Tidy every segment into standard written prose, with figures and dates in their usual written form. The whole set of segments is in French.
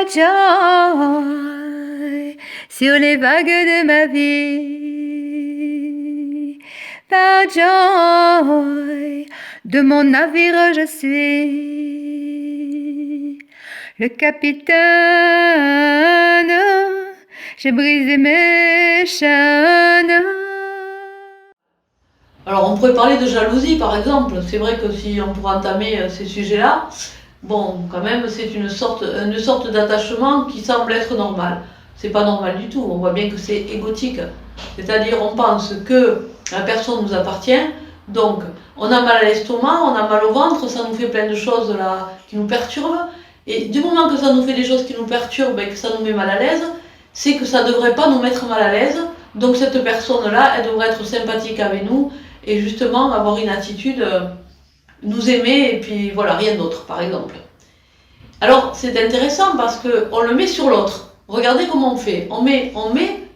joy sur les vagues de ma vie. Par joy de mon navire je suis le capitaine. J'ai brisé mes chaînes. Alors on pourrait parler de jalousie par exemple. C'est vrai que si on pourrait entamer ces sujets-là, bon, quand même, c'est une sorte d'attachement qui semble être normal. C'est pas normal du tout. On voit bien que c'est égotique. C'est-à-dire, on pense que la personne nous appartient. Donc, on a mal à l'estomac, on a mal au ventre, ça nous fait plein de choses là qui nous perturbent. Et du moment que ça nous fait des choses qui nous perturbent et que ça nous met mal à l'aise, c'est que ça devrait pas nous mettre mal à l'aise. Donc, cette personne-là, elle devrait être sympathique avec nous et justement avoir une attitude. Nous aimer et puis voilà, rien d'autre par exemple. Alors c'est intéressant parce qu'on le met sur l'autre. Regardez comment on fait. On met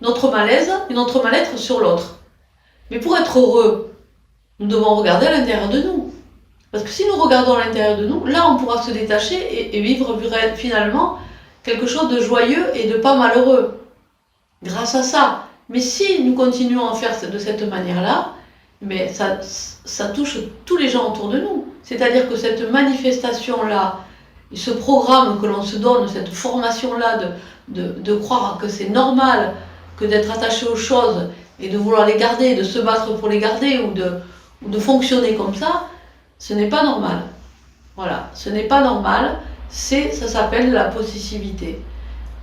notre malaise et notre mal-être sur l'autre. Mais pour être heureux, nous devons regarder à l'intérieur de nous. Parce que si nous regardons à l'intérieur de nous, là on pourra se détacher et vivre finalement quelque chose de joyeux et de pas malheureux. Grâce à ça. Mais si nous continuons à faire de cette manière-là, mais ça touche tous les gens autour de nous. C'est-à-dire que cette manifestation-là, ce programme que l'on se donne, cette formation-là de croire que c'est normal que d'être attaché aux choses et de vouloir les garder, de se battre pour les garder ou de fonctionner comme ça, ce n'est pas normal. Voilà, ce n'est pas normal, ça s'appelle la possessivité.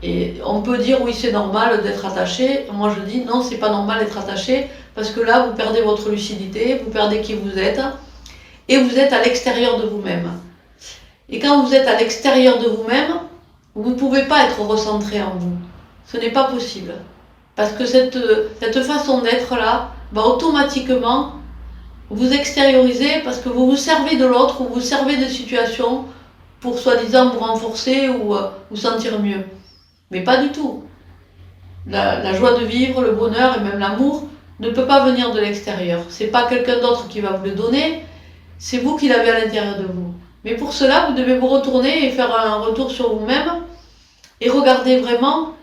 Et on peut dire oui c'est normal d'être attaché, moi je dis non c'est pas normal d'être attaché parce que là vous perdez votre lucidité, vous perdez qui vous êtes et vous êtes à l'extérieur de vous-même. Et quand vous êtes à l'extérieur de vous-même, vous ne pouvez pas être recentré en vous. Ce n'est pas possible. Parce que cette façon d'être là va automatiquement vous extérioriser parce que vous vous servez de l'autre ou vous servez de situations pour soi-disant vous renforcer ou vous sentir mieux. Mais pas du tout. La joie de vivre, le bonheur et même l'amour ne peut pas venir de l'extérieur. C'est pas quelqu'un d'autre qui va vous le donner, c'est vous qui l'avez à l'intérieur de vous. Mais pour cela, vous devez vous retourner et faire un retour sur vous-même et regarder vraiment,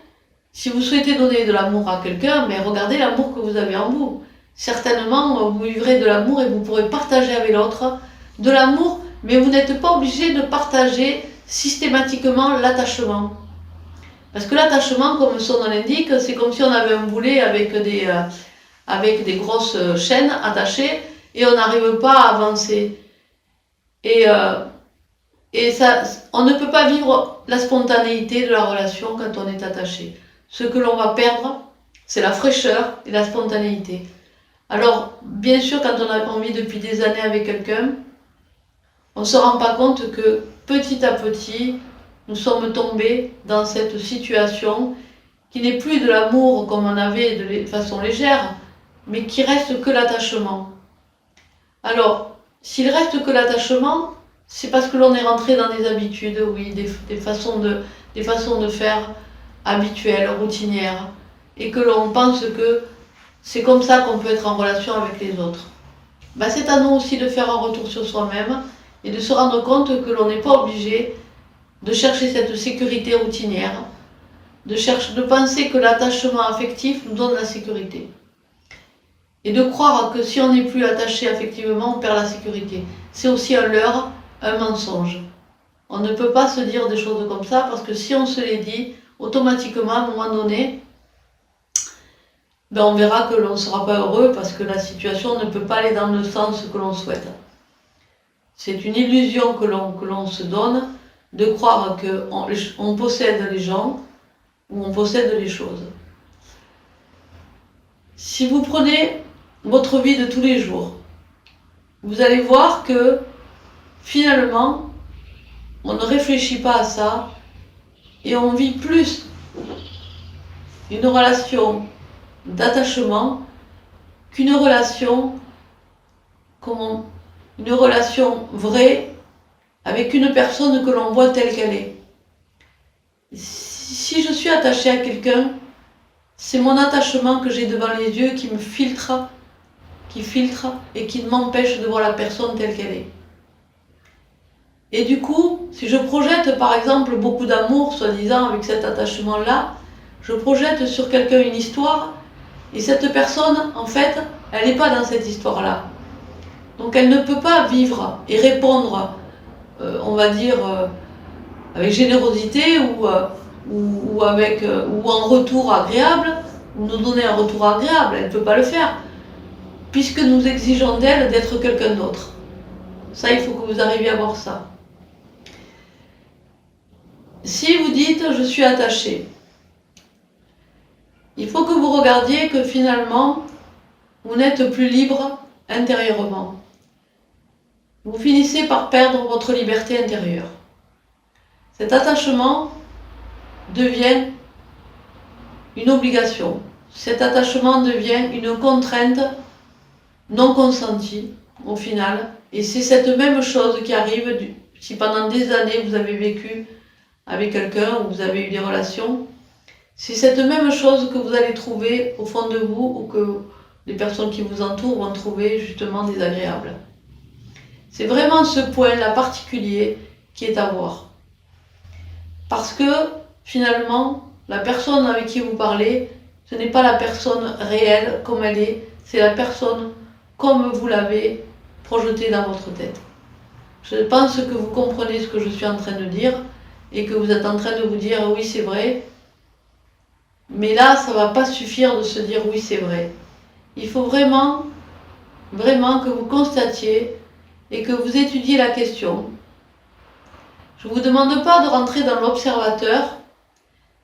si vous souhaitez donner de l'amour à quelqu'un, mais regardez l'amour que vous avez en vous. Certainement, vous vivrez de l'amour et vous pourrez partager avec l'autre de l'amour, mais vous n'êtes pas obligé de partager systématiquement l'attachement. Parce que l'attachement, comme son nom l'indique, c'est comme si on avait un boulet avec des grosses chaînes attachées et on n'arrive pas à avancer. Et ça, on ne peut pas vivre la spontanéité de la relation quand on est attaché. Ce que l'on va perdre, c'est la fraîcheur et la spontanéité. Alors, bien sûr, quand on vit depuis des années avec quelqu'un, on ne se rend pas compte que petit à petit, nous sommes tombés dans cette situation qui n'est plus de l'amour comme on avait de façon légère, mais qui reste que l'attachement. Alors, s'il reste que l'attachement, c'est parce que l'on est rentré dans des habitudes, oui, des façons de faire habituelles, routinières, et que l'on pense que c'est comme ça qu'on peut être en relation avec les autres. C'est à nous aussi de faire un retour sur soi-même et de se rendre compte que l'on n'est pas obligé de chercher cette sécurité routinière, de penser que l'attachement affectif nous donne la sécurité. Et de croire que si on n'est plus attaché affectivement, on perd la sécurité. C'est aussi un leurre, un mensonge. On ne peut pas se dire des choses comme ça parce que si on se les dit, automatiquement, à un moment donné, on verra que l'on ne sera pas heureux parce que la situation ne peut pas aller dans le sens que l'on souhaite. C'est une illusion que l'on se donne de croire qu'on possède les gens ou on possède les choses. Si vous prenez votre vie de tous les jours, vous allez voir que finalement, on ne réfléchit pas à ça et on vit plus une relation d'attachement qu'une relation vraie avec une personne que l'on voit telle qu'elle est. Si je suis attachée à quelqu'un, c'est mon attachement que j'ai devant les yeux qui me filtre et qui m'empêche de voir la personne telle qu'elle est. Et du coup, si je projette par exemple beaucoup d'amour, soi-disant avec cet attachement-là, je projette sur quelqu'un une histoire, et cette personne, en fait, elle n'est pas dans cette histoire-là. Donc elle ne peut pas vivre et répondre, on va dire, avec générosité ou en retour agréable, ou nous donner un retour agréable. Elle ne peut pas le faire, puisque nous exigeons d'elle d'être quelqu'un d'autre. Ça, il faut que vous arriviez à voir ça. Si vous dites « je suis attaché », il faut que vous regardiez que finalement, vous n'êtes plus libre intérieurement. Vous finissez par perdre votre liberté intérieure. Cet attachement devient une obligation. Cet attachement devient une contrainte non consentie au final. Et c'est cette même chose qui arrive si pendant des années vous avez vécu avec quelqu'un ou vous avez eu des relations. C'est cette même chose que vous allez trouver au fond de vous ou que les personnes qui vous entourent vont trouver justement désagréable. C'est vraiment ce point-là particulier qui est à voir. Parce que finalement, la personne avec qui vous parlez, ce n'est pas la personne réelle comme elle est, c'est la personne comme vous l'avez projetée dans votre tête. Je pense que vous comprenez ce que je suis en train de dire et que vous êtes en train de vous dire oui c'est vrai, mais là ça ne va pas suffire de se dire oui c'est vrai. Il faut vraiment que vous constatiez et que vous étudiez la question. Je ne vous demande pas de rentrer dans l'observateur,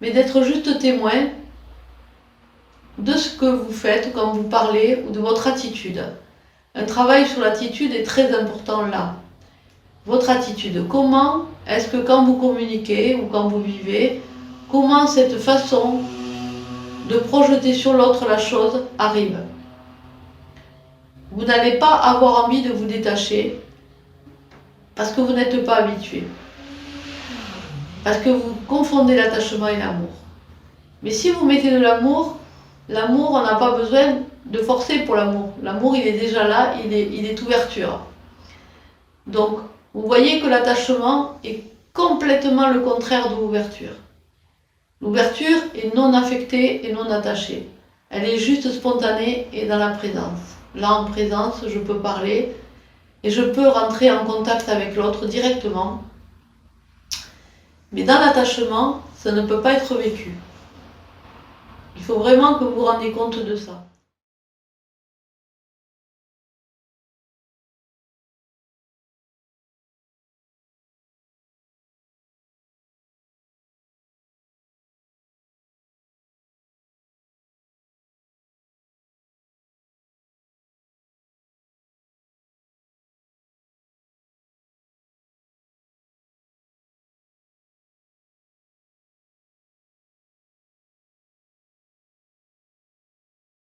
mais d'être juste témoin de ce que vous faites quand vous parlez ou de votre attitude. Un travail sur l'attitude est très important là. Votre attitude, comment est-ce que quand vous communiquez ou quand vous vivez, comment cette façon de projeter sur l'autre la chose arrive? Vous n'allez pas avoir envie de vous détacher parce que vous n'êtes pas habitué. Parce que vous confondez l'attachement et l'amour. Mais si vous mettez de l'amour, on n'a pas besoin de forcer pour l'amour. L'amour, il est déjà là, il est ouverture. Donc, vous voyez que l'attachement est complètement le contraire de l'ouverture. L'ouverture est non affectée et non attachée. Elle est juste spontanée et dans la présence. Là, en présence, je peux parler et je peux rentrer en contact avec l'autre directement. Mais dans l'attachement, ça ne peut pas être vécu. Il faut vraiment que vous vous rendiez compte de ça.